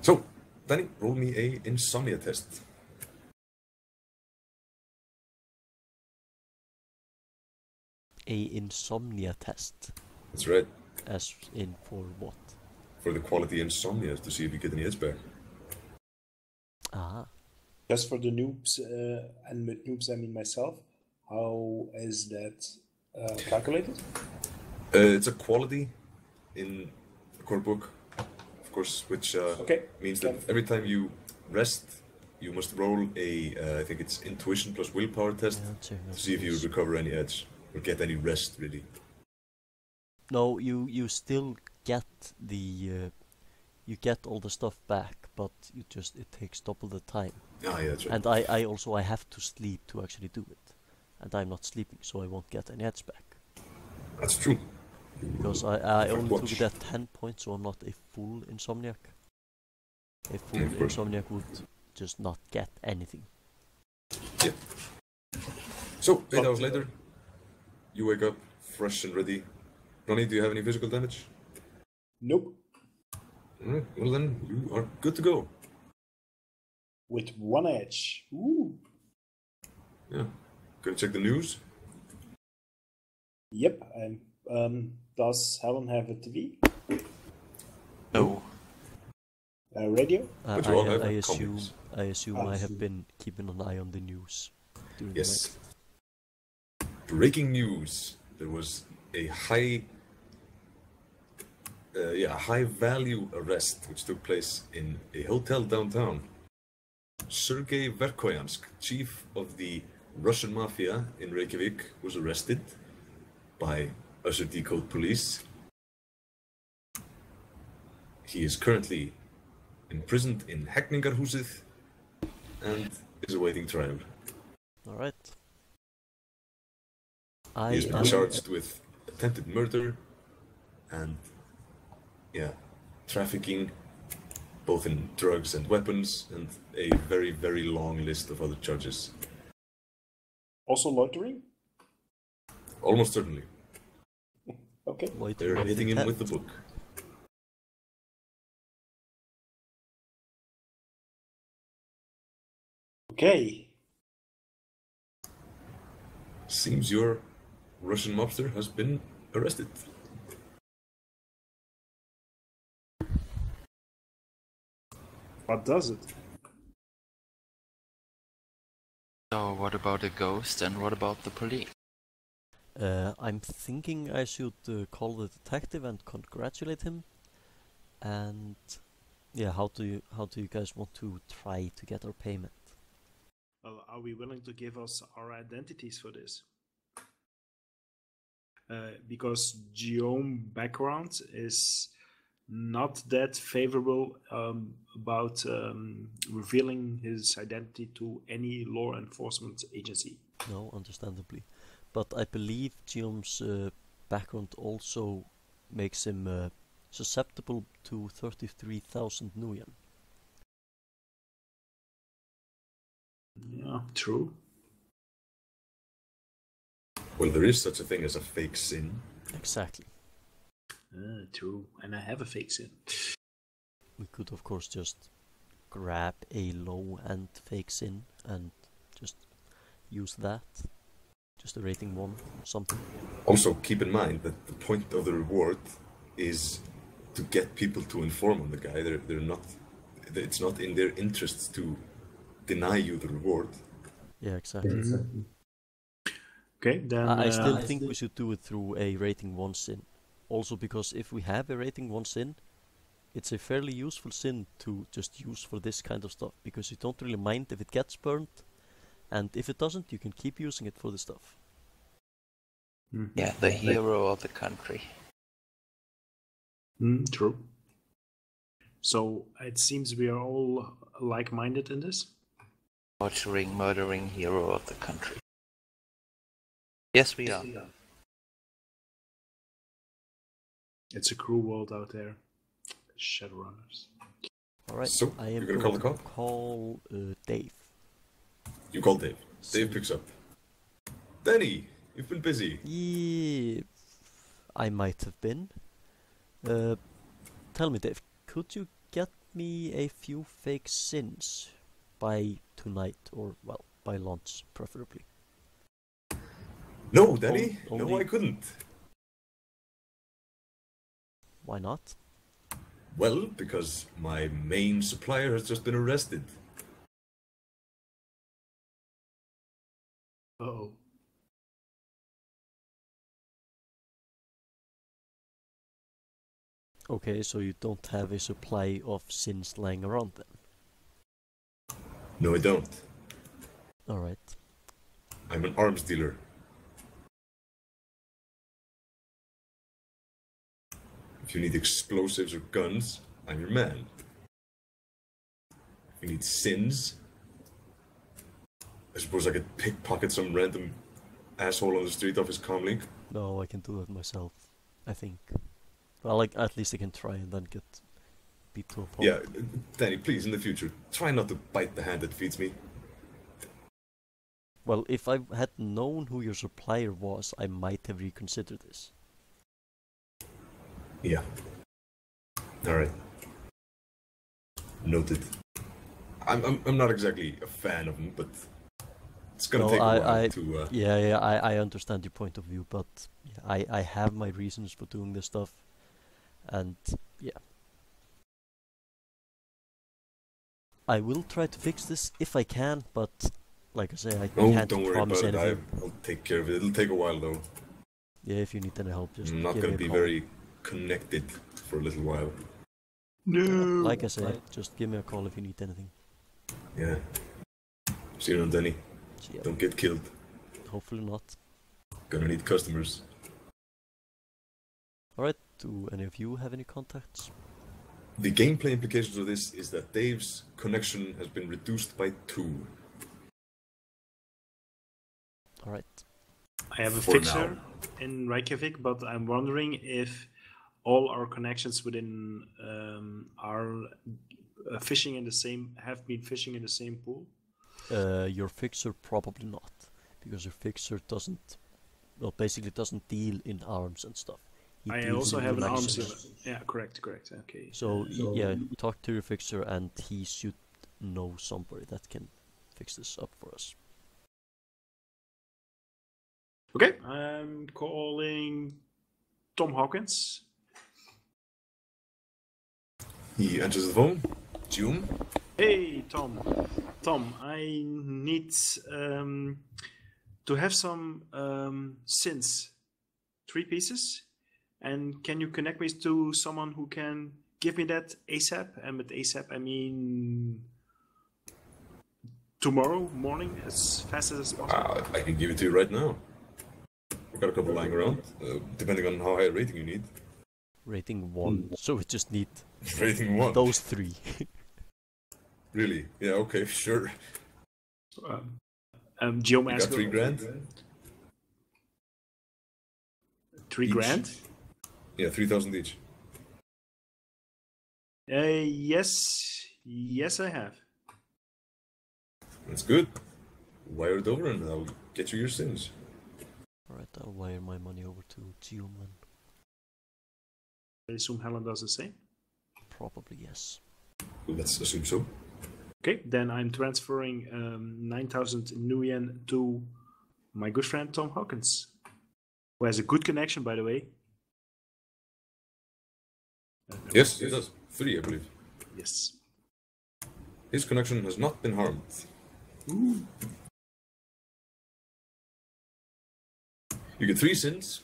So, Dani, roll me a insomnia test. A insomnia test. That's right. As in for what? For the quality insomnia, to see if you get any edge back. Ah. Just for the noobs, and with noobs I mean myself, how is that calculated? It's a quality in the core book, of course, which means that every time you rest, you must roll a, I think it's intuition plus willpower test to see if you recover any edge or get any rest, really. No, you still get the you get all the stuff back, but it takes double the time. Ah, yeah, that's right. And I have to sleep to actually do it, and I'm not sleeping, so I won't get any heads back. That's true. Because I only took it at 10 points, so I'm not a full insomniac. A full insomniac would just not get anything. Yeah. So, 8 hours later, you wake up fresh and ready. Ronnie, do you have any physical damage? Nope. Alright, well then, you are good to go. With 1 edge. Ooh. Yeah. Gonna check the news? Yep. And does Helen have a TV? No. A radio? But you all have I assume comics. I have been keeping an eye on the news during Yes. the night. Breaking news. There was a high value arrest which took place in a hotel downtown. Sergei Verkhoyansk, chief of the Russian mafia in Reykjavík, was arrested by Usher Decode police. He is currently imprisoned in Hegningarhúsið and is awaiting trial. Alright. He has been charged with attempted murder and, trafficking, both in drugs and weapons, and a very, very long list of other charges. Also loitering? Almost certainly. Okay. They're hitting him with the book. Okay. Seems your Russian mobster has been arrested. What does it? So what about the ghost and what about the police? I'm thinking I should call the detective and congratulate him. And yeah, how do you guys want to try to get our payment? Well, are we willing to give us our identities for this? Because Gioom background is not that favorable about revealing his identity to any law enforcement agency. No, understandably. But I believe Gioom's background also makes him susceptible to 33,000 nuyen. Yeah, true. Well, there is such a thing as a fake sin. Exactly. True. And I have a fake sin. We could of course just grab a low-end fake sin and just use that. Just a rating 1 or something. Also, keep in mind that the point of the reward is to get people to inform on the guy. They're not. It's not in their interests to deny you the reward. Yeah, exactly. Mm-hmm. Okay, then I still think we should do it through a rating 1 sin. Also because if we have a rating 1 sin, it's a fairly useful sin to just use for this kind of stuff, because you don't really mind if it gets burnt, and if it doesn't, you can keep using it for the stuff. Yeah, the hero of the country. True. So it seems we are all like-minded in this? Torturing, murdering hero of the country. Yes, we are. It's a cruel world out there. Shadowrunners. Alright, So, I am you're gonna call the going cop? to call Dave. You call Dave. Dave picks up. Dani, you've been busy. Yeah, I might have been. Tell me, Dave, could you get me a few fake sins by tonight, or, well, by lunch, preferably? No, Dani. No, Only- I couldn't. Why not? Well, because my main supplier has just been arrested. Uh-oh. Okay, so you don't have a supply of sins lying around then? No, I don't. Alright. I'm an arms dealer. If you need explosives or guns, I'm your man. If you need sins, I suppose I could pickpocket some random asshole on the street off his comlink. No, I can do that myself, I think. Well, like, at least I can try and then get beat to a pulp. Yeah, Danny, please, in the future, try not to bite the hand that feeds me. Well, if I had known who your supplier was, I might have reconsidered this. Yeah. Alright. Noted. I'm not exactly a fan of him, but it's gonna take a while to... Yeah, I understand your point of view, but yeah, I have my reasons for doing this stuff, and yeah. I will try to fix this if I can, but like I say, I can't don't worry promise about anything. it. I'll take care of it. It'll take a while, though. Yeah, if you need any help, just I'm not give gonna me a be call. very connected for a little while. No. Like I said, just give me a call if you need anything. Yeah. See you around, Danny. So, yeah, Don't get killed. hopefully not. Gonna need customers. Alright, do any of you have any contacts? The gameplay implications of this is that Dave's connection has been reduced by 2. Alright. I have a For fixer now. in Reykjavík, but I'm wondering if all our connections within are fishing in the same have been fishing in the same pool. Your fixer probably not, because your fixer doesn't, well, basically doesn't deal in arms and stuff. He I deals also in have an arms collections. dealer. Yeah, correct. Okay. So yeah, talk to your fixer and he should know somebody that can fix this up for us. Okay, I'm calling Tom Hawkins. He answers the phone. Gioom? Hey, Tom. Tom, I need to have some sins. 3 pieces. And can you connect me to someone who can give me that ASAP? And with ASAP, I mean tomorrow morning, as fast as possible. I can give it to you right now. I've got a couple lying around, depending on how high a rating you need. Rating 1, so we just need Rating 1? those 3. Really? Yeah, okay, sure. Gioom You asked got 3 grand? 3 Each? grand? Yeah, 3,000 each. Yes, I have. That's good. Wire it over and I'll get you your sins. Alright, I'll wire my money over to Gioom then. I assume Helen does the same. Probably yes. Let's assume so. Okay, then I'm transferring 9,000 new yen to my good friend Tom Hawkins, who has a good connection, by the way. Yes, he does. 3, I believe. Yes. His connection has not been harmed. Ooh. You get 3 sins.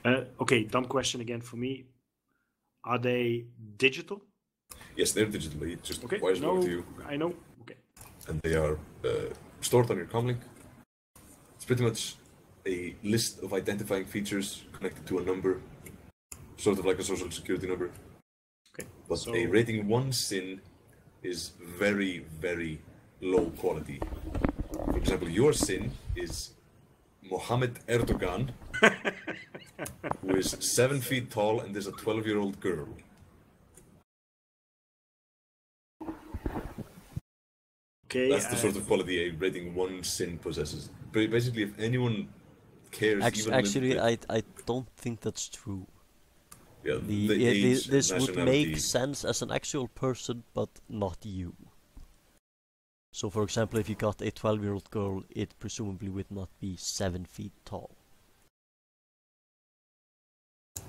Okay, dumb question again for me. Are they digital? Yes, they're digital. He just Okay, wires them over to you. I know. Okay. And they are stored on your comlink. It's pretty much a list of identifying features connected to a number, sort of like a social security number. Okay. But So- a rating 1 sin is very, very low quality. For example, your sin is Mohammed Erdogan, who is 7 feet tall and is a 12-year-old girl. Okay. That's the sort of quality a rating 1 sin possesses. Basically, if anyone cares, even Actually, a little bit, I don't think that's true. yeah, The age, this would nationality. make sense as an actual person, but not you. So, for example, if you got a 12-year-old girl, it presumably would not be 7 feet tall.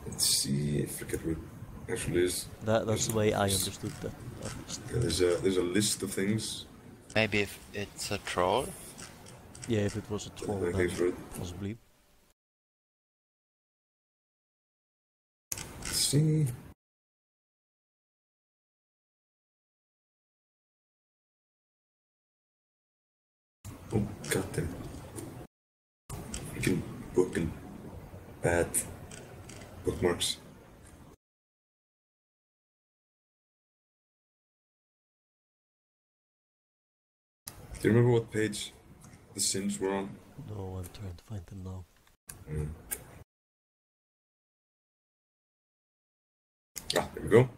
Let's see, I forget what it actually is. That's the way I understood that, at least. Yeah, there's a list of things. Maybe if it's a troll. Yeah, if it was a troll, I think for then it. possibly. Let's see. Oh, goddamn. Freaking book and bad bookmarks. Do you remember what page the sins were on? No, I'm trying to find them now. Ah, there we go.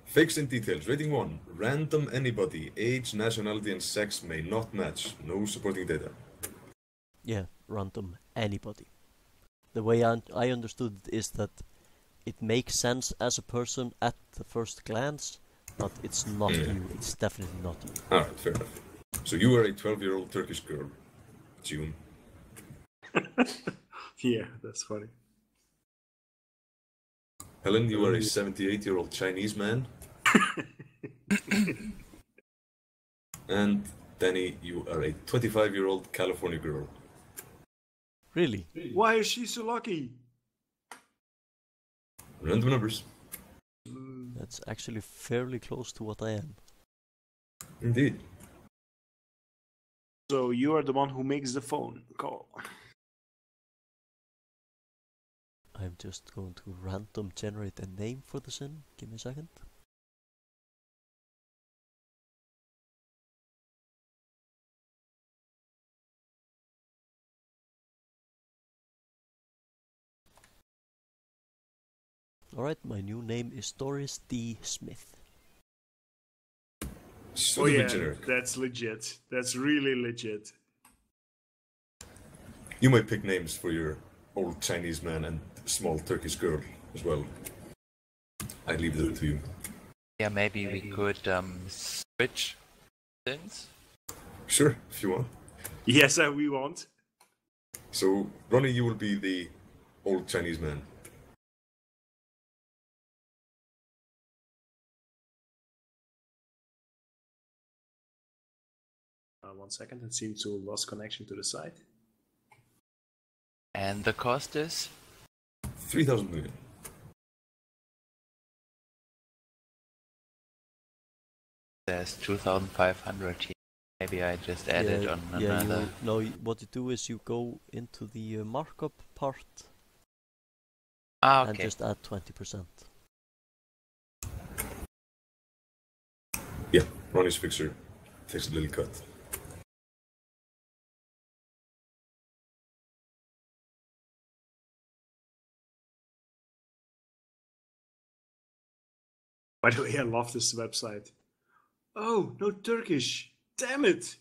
Fakes and details. Rating 1. Random anybody. Age, nationality, and sex may not match. No supporting data. Yeah, random anybody. The way I understood it is that it makes sense as a person at the first glance, but it's not you. It's definitely not you. Alright, fair enough. So you are a 12-year-old Turkish girl, Gioom. Yeah, that's funny. Helen, you are a 78-year-old Chinese man. And Dani, you are a 25-year-old California girl. Really? Why is she so lucky? Random numbers. That's actually fairly close to what I am. Indeed. So you are the one who makes the phone call. I'm just going to random generate a name for the sin. Give me a second. Alright, my new name is Doris D. Smith. So generic. That's legit. That's really legit. You might pick names for your old Chinese man and small Turkish girl as well. I leave it to you. Yeah, maybe we could switch things. Sure, if you want. Yes, we want. So, Ronnie, you will be the old Chinese man. One second, it seems to lost connection to the site. And the cost is? 3,000 million. There's 2,500 here. Maybe I just added on another. No, what you do is you go into the markup part Okay. and just add 20%. Yeah, Ronnie's fixer takes a little cut. By the way, I love this website. Oh, no Turkish. Damn it.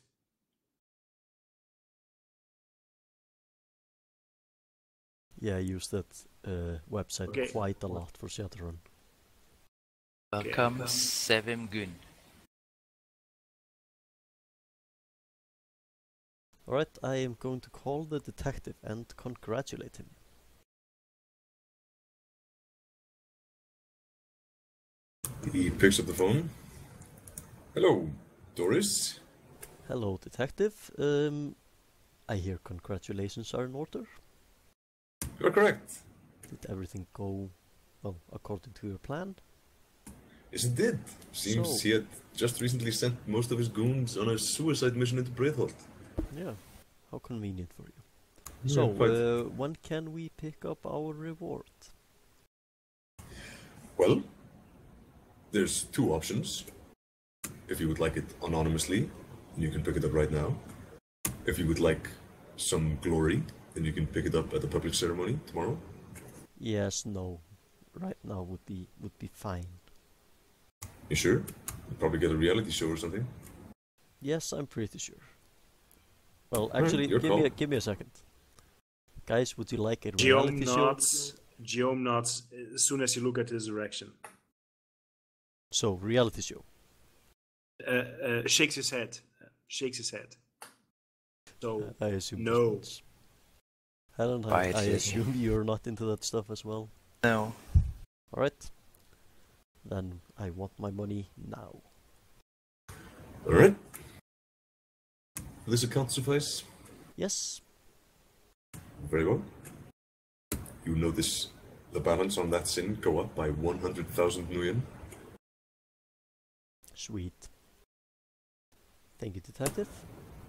Yeah, I use that website quite a lot for Shadowrun. Welcome, Sevim Gün. Alright, I am going to call the detective and congratulate him. He picks up the phone. Hello, Doris. Hello, detective. I hear congratulations are in order. You're correct. Did everything go, well, according to your plan? Yes, it did. Seems he had just recently sent most of his goons on a suicide mission into Breitholt. Yeah, how convenient for you. Yeah, So, when can we pick up our reward? Well, there's two options. If you would like it anonymously, you can pick it up right now. If you would like some glory, then you can pick it up at the public ceremony tomorrow. Yes, no. Right now would be fine. You sure? You'll probably get a reality show or something. Yes, I'm pretty sure. Well, actually, give me a second. Guys, would you like a reality show? Gioom nods as soon as you look at his direction. So, reality show. Shakes his head. So, I assume no. Helen, I assume you're not into that stuff as well? No. Alright. Then I want my money now. Alright. Will this account suffice? Yes. Very well. You notice the balance on that sin go up by 100,000 nuyen. Sweet. Thank you, detective.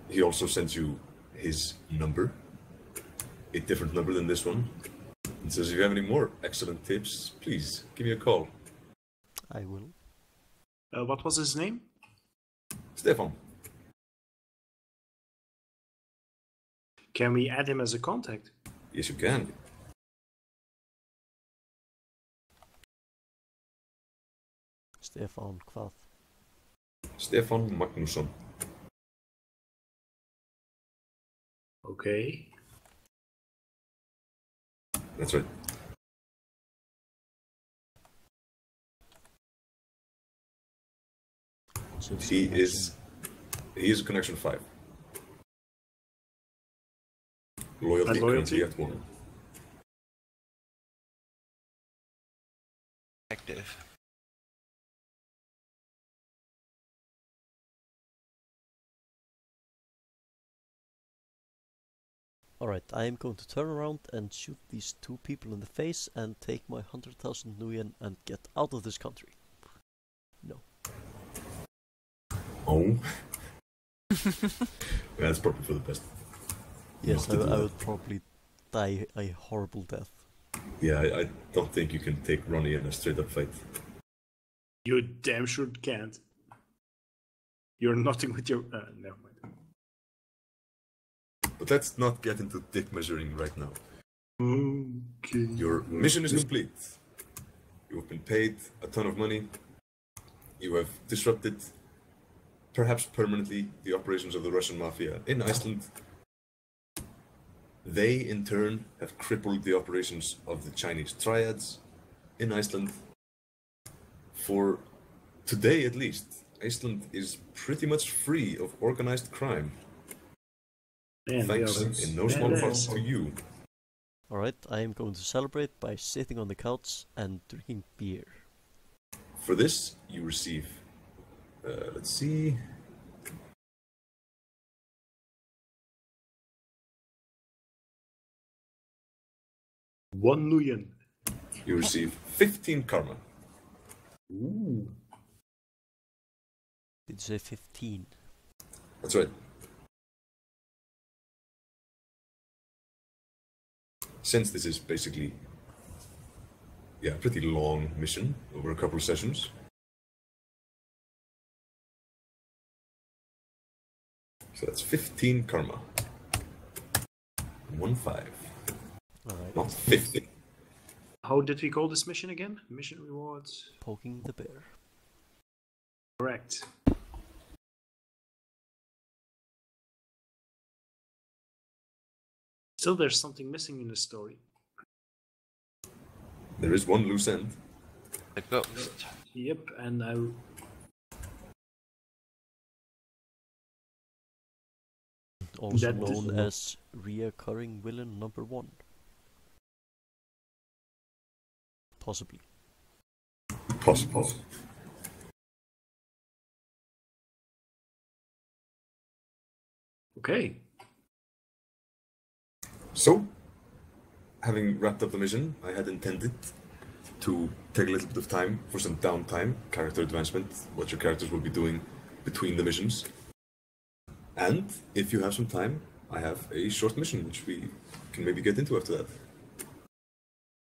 He also sends you his number. A different number than this one. And says if you have any more excellent tips, please give me a call. I will. What was his name? Stefan. Can we add him as a contact? Yes, you can. Stefán hvað? Stefán Magnússon. Okay. That's right. He is a connection 5. Loyalty currently at 1. Active. Alright, I am going to turn around and shoot these 2 people in the face and take my 100,000 nuyen and get out of this country. No. Oh. That's probably for the best. Yes, I would probably die a horrible death. Yeah, I don't think you can take Ronnie in a straight up fight. You damn sure can't. You're nothing with your... never mind. But let's not get into dick measuring right now. Okay. Your mission is complete. You have been paid a ton of money. You have disrupted, perhaps permanently, the operations of the Russian mafia in Iceland. They, in turn, have crippled the operations of the Chinese triads in Iceland. For today, at least, Iceland is pretty much free of organized crime. Man, Thanks in no small part to you. Alright, I am going to celebrate by sitting on the couch and drinking beer. For this, you receive, let's see, $1 million. you receive 15 karma. Ooh. Did you say 15? That's right. Since this is basically, a pretty long mission over a couple of sessions. So that's 15 karma. 1-5. Alright. Not 50. How did we call this mission again? Mission rewards? Poking the bear. Correct. Still, there's something missing in the story. There is one loose end. The ghost. Yep, and I... Also That known is- as reoccurring villain number 1. Possibly. Possible. Okay. So, having wrapped up the mission, I had intended to take a little bit of time for some downtime, character advancement, what your characters will be doing between the missions. And if you have some time, I have a short mission which we can maybe get into after that.